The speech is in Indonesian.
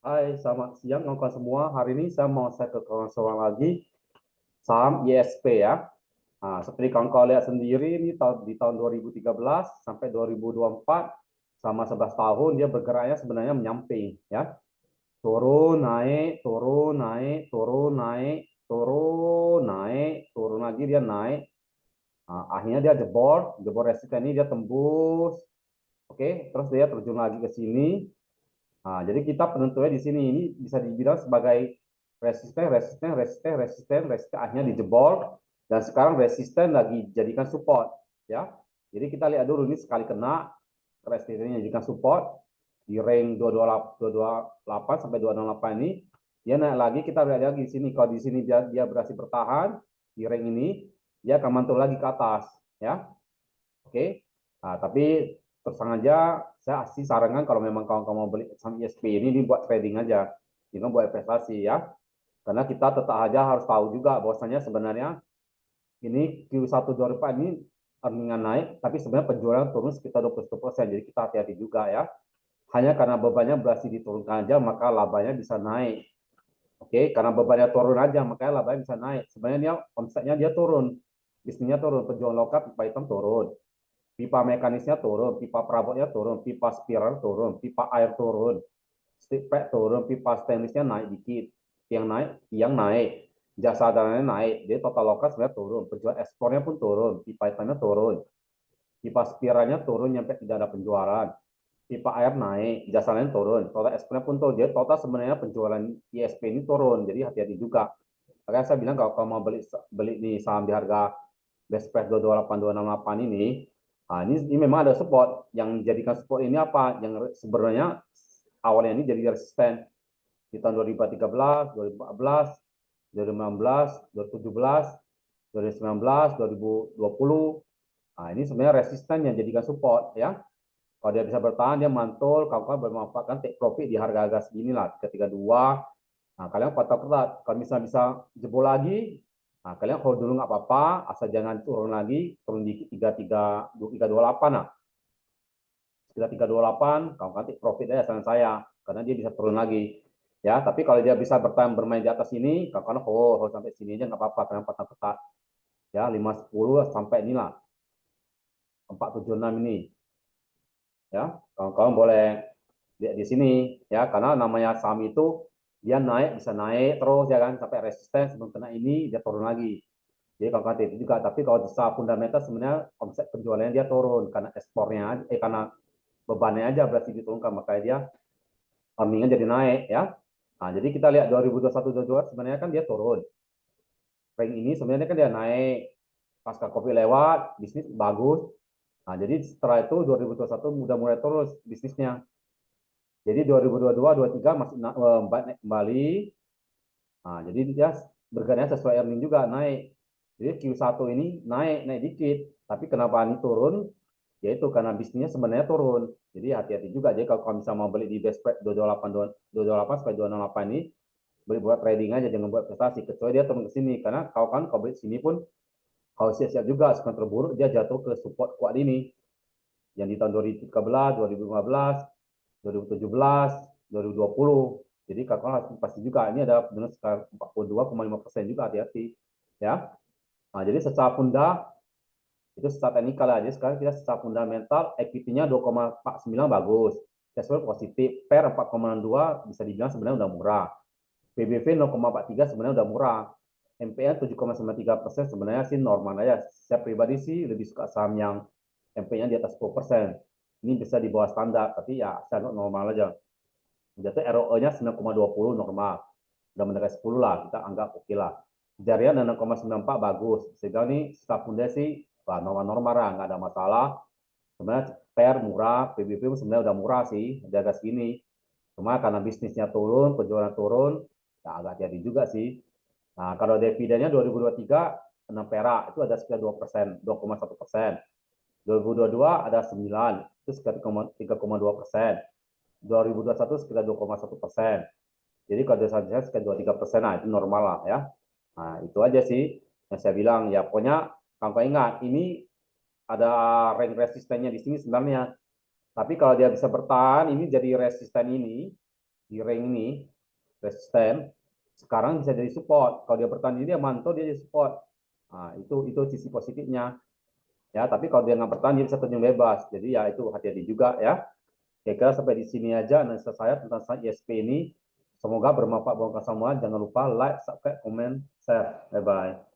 Hai, selamat siang kawan-kawan semua. Hari ini saya ke kawan seorang lagi saham ISP ya. Nah, seperti kawan-kawan lihat sendiri ini di tahun 2013 sampai 2024 sama 11 tahun dia bergeraknya sebenarnya menyamping ya. Turun, naik, turun, naik, turun, naik, turun, naik, turun lagi dia naik. Nah, akhirnya dia jebol, jebol resisten ini dia tembus. Oke, terus dia terjun lagi ke sini. Nah, jadi kita penentunya di sini ini bisa dibilang sebagai resisten, resisten, resisten, resisten, resisten, akhirnya dijebol dan sekarang resisten lagi jadikan support ya. Jadi kita lihat dulu ini sekali kena resistennya jadikan support di range 228 sampai 268 ini dia naik lagi kita lihat lagi di sini kalau di sini dia berhasil bertahan di range ini dia akan mantul lagi ke atas ya. Oke. Nah, tapi terus terang aja saya sih sarankan kalau memang kawan-kawan mau beli saham ISP ini buat trading aja, jangan buat investasi ya. Karena kita tetap aja harus tahu juga bahwasanya sebenarnya ini Q1 2024 ini earningan naik, tapi sebenarnya penjualan turun sekitar 21%. Jadi kita hati-hati juga ya. Hanya karena bebannya berhasil diturunkan aja, maka labanya bisa naik. Oke, karena bebannya turun aja, makanya labanya bisa naik. Sebenarnya dia omsetnya dia turun, bisnisnya turun, penjualan lokal pipa hitam turun, pipa mekanisnya turun, pipa perabotnya turun, pipa spiral turun, pipa air turun, strip turun, pipa stainlessnya naik dikit, tiang naik, jasa dananya naik, jadi total lokal sebenarnya turun, penjualan ekspornya pun turun, pipa hitamnya turun, pipa spiralnya turun sampai tidak ada penjualan, pipa air naik, jasa lain turun, total ekspornya pun turun, jadi total sebenarnya penjualan ISP ini turun, jadi hati-hati juga. Makanya saya bilang kalau kamu mau beli beli di saham di harga best price 228 ini, nah ini memang ada support. Yang jadikan support ini apa? Yang sebenarnya awalnya ini jadi resisten di tahun 2013, 2014, 2016, 2017, 2019, 2020. Nah, ini sebenarnya resisten yang jadikan support ya. Kalau dia bisa bertahan, dia mantul, kawan-kawan bermanfaatkan take profit di harga-harga segini lah, 332. Nah, kalian patah ketat. Kalau misalnya bisa jebol lagi, nah, kalian hold dulu nggak apa-apa, asal jangan turun lagi, turun di 328 nah. 328, kamu nanti profit aja sama saya, karena dia bisa turun lagi. Ya, tapi kalau dia bisa bertahan bermain di atas ini, kawan hold sampai sini aja nggak apa-apa, kalian patah ketat. Ya, 510 sampai inilah, 476 ini. Ya, kawan-kawan boleh lihat di sini ya, karena namanya saham itu dia naik bisa naik terus ya kan sampai resisten sebelum kena ini dia turun lagi. Jadi kalau kata itu juga, tapi kalau secara fundamental sebenarnya omset penjualannya dia turun karena ekspornya, karena bebannya aja berarti diturunkan, makanya dia earningnya jadi naik ya. Nah, jadi kita lihat 2021-2022 sebenarnya kan dia turun. Rank ini sebenarnya kan dia naik, pasca COVID lewat, bisnis bagus. Nah, jadi setelah itu 2021 udah mulai terus bisnisnya. Jadi 2022, 2023 masih naik kembali. Nah, jadi dia bergeraknya sesuai earning juga naik. Jadi Q1 ini naik dikit. Tapi kenapa ini turun? Yaitu karena bisnisnya sebenarnya turun. Jadi hati-hati juga. Jadi kalau misalnya mau beli di best price 228 sampai 268 ini, beli buat trading aja, jangan buat investasi. Kecuali dia turun ke sini. Karena kalau beli sini pun, kalau siap-siap juga, sekarang terburuk, dia jatuh ke support kuat ini. Yang di tahun 2013, 2015, 2017, 2020. Jadi kakak harus pasti juga ini ada benar sekitar 42,5% juga, hati-hati ya. Nah, jadi secara funda itu secara teknikal aja, sekarang kita secara fundamental equity-nya 2,49 bagus, cash flow positif, PER 4,62 bisa dibilang sebenarnya udah murah, PBV 0,43 sebenarnya udah murah, MPN 7,93% sebenarnya sih normal aja. Saya pribadi sih lebih suka saham yang MPN di atas 10%. Ini bisa di bawah standar, tapi ya saya normal aja. Jatuh ROE-nya 9,20 normal. Udah mendekati 10 lah, kita anggap oke lah. Jarian 6,94 bagus. Sehingga ini Sapunda sih normal-normal lah, nggak ada masalah. Sebenarnya PER murah, PBB sebenarnya udah murah sih, jaga segini. Cuma karena bisnisnya turun, penjualan turun, ya agak jadi juga sih. Nah, kalau dividennya 2023, 6 perak, itu ada sekitar 2%, 2,1%. 2022 ada 9, itu sekitar 3,2%. 2021 sekitar 2,1%. Jadi kalau saya sekitar 23%, nah itu normal lah ya. Nah itu aja sih yang saya bilang ya. Pokoknya kamu ingat ini ada rank resistennya di sini sebenarnya. Tapi kalau dia bisa bertahan, ini jadi resisten ini. di rank ini resisten, sekarang bisa jadi support. Kalau dia bertahan dia mantau, dia jadi support. Nah, itu sisi positifnya. Ya, tapi kalau dia nggak bertahan dia bisa terjun bebas. Jadi ya itu hati-hati juga ya. Kira-kira sampai di sini aja analisa saya tentang ISP ini. Semoga bermanfaat buat kalian semua. Jangan lupa like, subscribe, komen, share. Bye bye.